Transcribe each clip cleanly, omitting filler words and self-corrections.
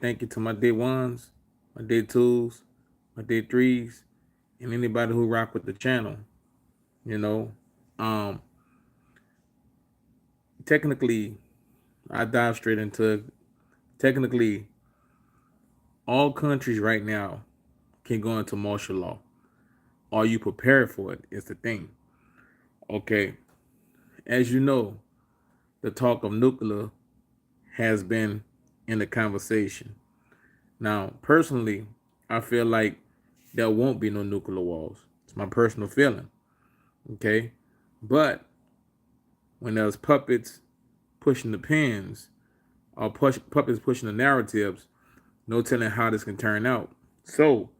thank you to my day ones, my day twos, my day threes, and anybody who rock with the channel. You know, um, technically, I dive straight into technically all countries right now can go into martial law. Are you prepared for it? Is the thing. Okay, as you know, the talk of nuclear has been in the conversation. Now, personally, I feel like there won't be no nuclear wars. It's my personal feeling. Okay, but when there's puppets pushing the pins or puppets pushing the narratives, no telling how this can turn out. So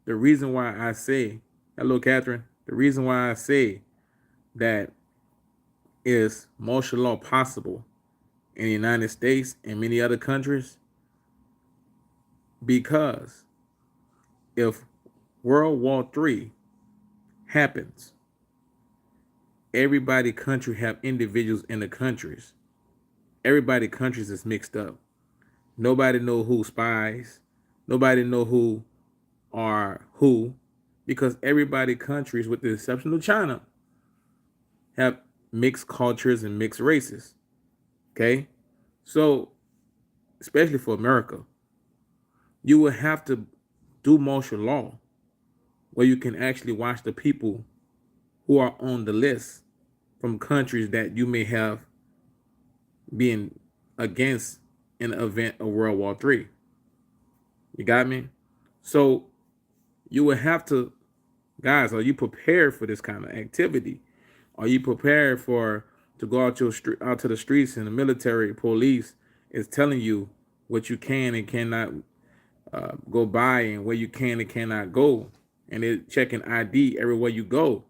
the reason why I say, hello, Catherine. The reason why I say that is martial law possible in the United States and many other countries because if World War III happens, everybody country have individuals in the countries. Everybody countries is mixed up. Nobody know who spies. Nobody know who are who because everybody countries, with the exception of China, have mixed cultures and mixed races. Okay, so especially for America, you will have to do martial law where you can actually watch the people who are on the list from countries that you may have been against in the event of World War III. You got me? So you will have to, guys, are you prepared for this kind of activity? Are you prepared for to go out to the streets and the military police is telling you what you can and cannot go by and where you can and cannot go, and they're checking ID everywhere you go.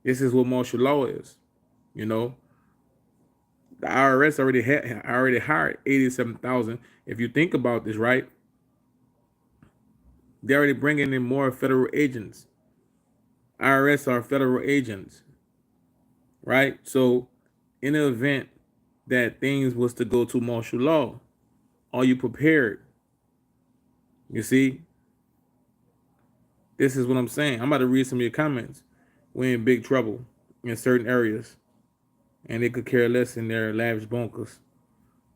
This is what martial law is. You know, the IRS already hired 87,000. If you think about this, right, they're already bringing in more federal agents. IRS are federal agents, right? So, in the event that things was to go to martial law, are you prepared? You see, this is what I'm saying. I'm about to read some of your comments. We're in big trouble in certain areas, and they could care less in their lavish bunkers.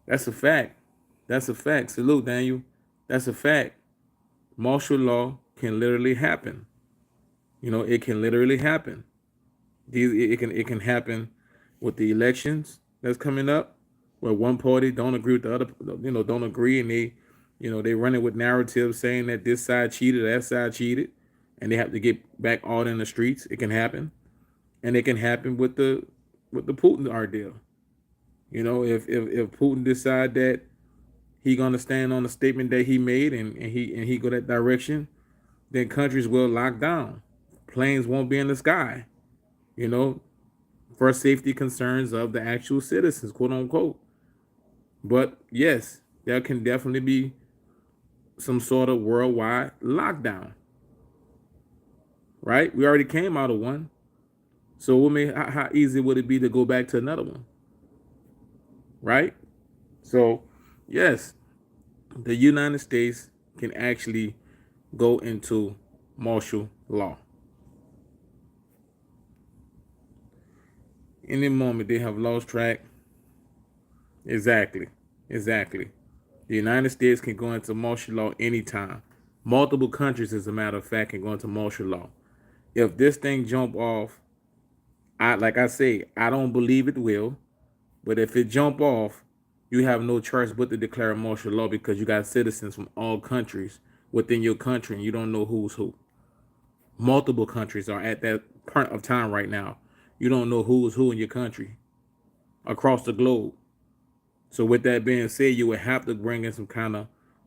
That's a fact. That's a fact. Salute, Daniel. That's a fact. Martial law can literally happen. You know, it can literally happen. It can happen with the elections that's coming up, where one party don't agree with the other. Don't agree, and they run it with narratives saying that this side cheated, that side cheated, and they have to get back all in the streets. It can happen, and it can happen with the Putin ordeal. If Putin decide that he gonna stand on the statement that he made and he go that direction, then countries will lock down. Planes won't be in the sky, you know, for safety concerns of the actual citizens, quote unquote. But yes, there can definitely be some sort of worldwide lockdown, right? We already came out of one. So how easy would it be to go back to another one, right? So, yes, the United States can actually go into martial law. Any moment they have lost track. Exactly. Exactly. The United States can go into martial law anytime. Multiple countries, as a matter of fact, can go into martial law. If this thing jump off, like I say, I don't believe it will. But if it jump off, you have no choice but to declare martial law because you got citizens from all countries within your country and you don't know who's who. Multiple countries are at that point of time right now. You don't know who's who in your country across the globe. So with that being said, you would have to bring in some kind of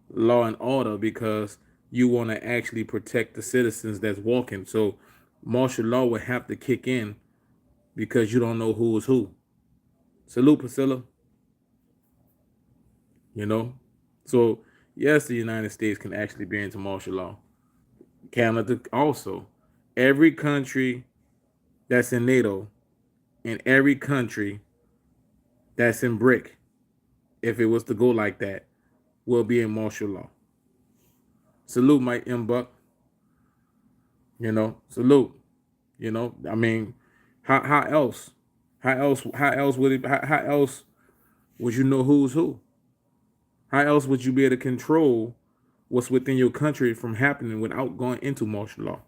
law and order because you want to actually protect the citizens that's walking. So martial law would have to kick in because you don't know who is who. Salute, Priscilla. You know? So yes, the United States can actually be into martial law. Canada also. Every country that's in NATO and every country that's in BRIC, if it was to go like that, will be in martial law. Salute, Mike M. Buck. Salute. I mean, how else? How else would it? How else would you know who's who? How else would you be able to control what's within your country from happening without going into martial law?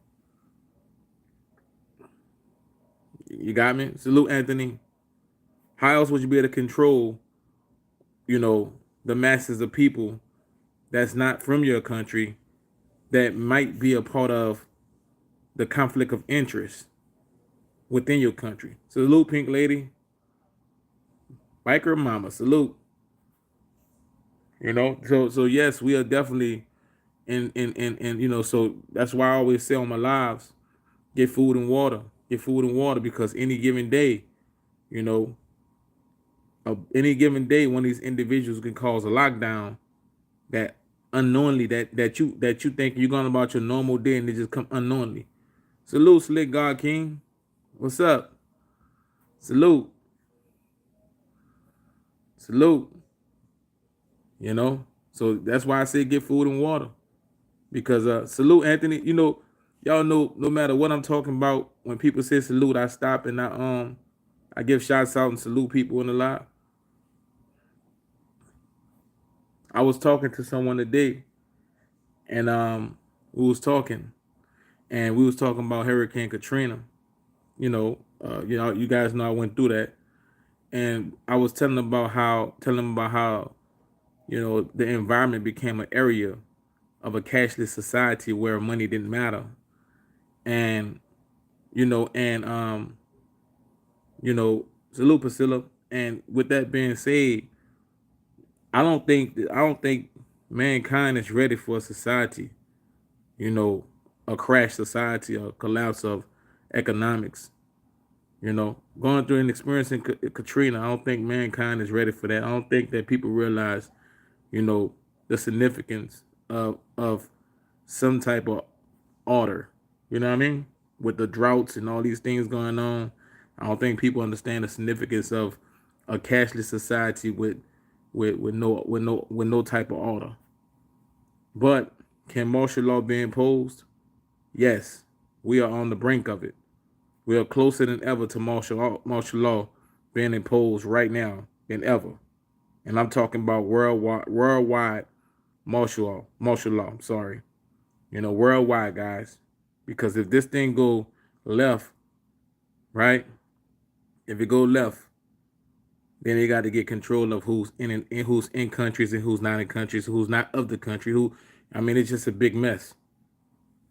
You got me? Salute, Anthony. How else would you be able to control, the masses of people that's not from your country that might be a part of the conflict of interest within your country? Salute, Pink Lady. Biker Mama. Salute. So yes, we are definitely in, so that's why I always say on my lives, get food and water. Get food and water, because any given day, you know, any given day, one of these individuals can cause a lockdown that unknowingly that you think you're going about your normal day, and they just come unknowingly. Salute, Slick God King. What's up? Salute. Salute. So that's why I say get food and water. Because salute, Anthony. Y'all know no matter what I'm talking about, when people say salute, I stop and I give shots out and salute people in the live. I was talking to someone today, and we was talking about Hurricane Katrina. You guys know I went through that, and I was telling them about how the environment became an area of a cashless society where money didn't matter, and salute, Priscilla. And with that being said, I don't think mankind is ready for a society, a crash society, a collapse of economics. Going through and experiencing Katrina, I don't think mankind is ready for that. I don't think that people realize, the significance of some type of order. You know what I mean? With the droughts and all these things going on, I don't think people understand the significance of a cashless society with no type of order. But can martial law be imposed? Yes, we are on the brink of it. We are closer than ever to martial law being imposed right now than ever. And I'm talking about worldwide martial law. I'm sorry. Worldwide, guys. Because if this thing go left, right? If it go left, then they got to get control of who's who's in countries and who's not in countries, who's not of the country. It's just a big mess.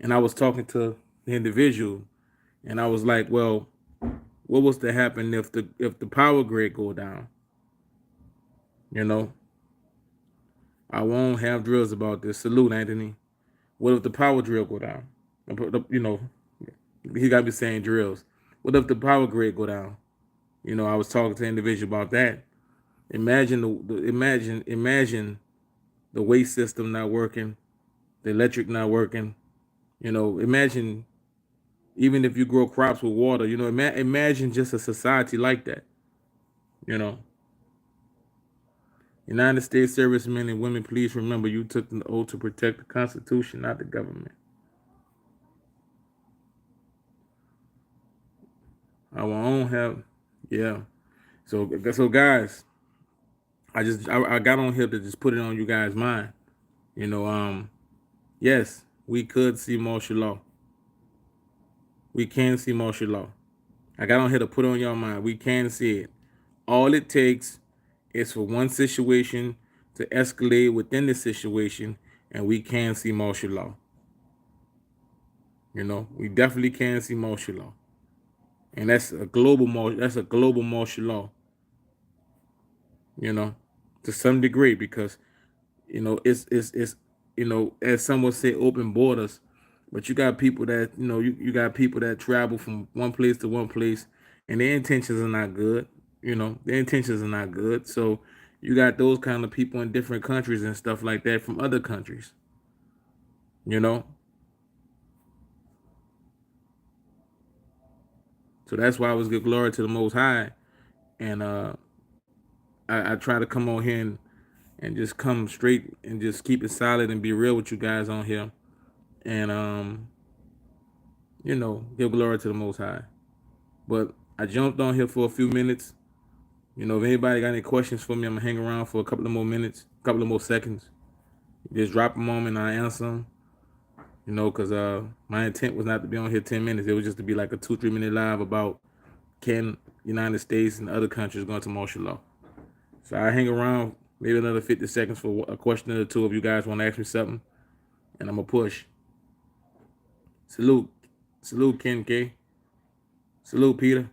And I was talking to the individual, and I was like, well, what was to happen if the power grid go down? I won't have drills about this. Salute, Anthony. What if the power drill go down? He got me saying drills. What if the power grid go down? I was talking to an individual about that. Imagine the waste system not working, the electric not working. Imagine even if you grow crops with water. Imagine just a society like that. United States servicemen and women, please remember you took the oath to protect the Constitution, not the government. Our own have, yeah. So guys, I got on here to just put it on you guys' mind. Yes, we could see martial law. We can see martial law. I got on here to put on your mind. We can see it. All it takes is for one situation to escalate within the situation, and we can see martial law. We definitely can see martial law, and that's a global martial law. To some degree, because it's as some would say, open borders, but you got people that you got people that travel from one place to one place, and their intentions are not good. Their intentions are not good. So you got those kind of people in different countries and stuff like that from other countries. So that's why I was give glory to the Most High, and I try to come on here and just come straight and just keep it solid and be real with you guys on here. And give glory to the Most High. But I jumped on here for a few minutes. If anybody got any questions for me, I'm gonna hang around for a couple of more minutes, a couple of more seconds. Just drop them on me and I answer them. Because my intent was not to be on here 10 minutes. It was just to be like a 2-3 minute live about can United States and other countries go into martial law. So I hang around maybe another 50 seconds for a question or two if you guys want to ask me something, and I'm gonna push. Salute Ken K. Salute Peter.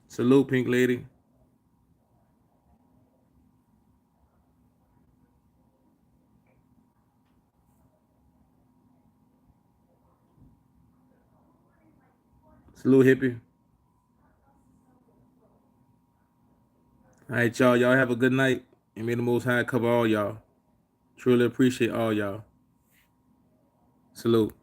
Salute Pink Lady. Salute Hippie. All right, y'all. Y'all have a good night, and may the Most High cover all y'all. Truly appreciate all y'all. Salute.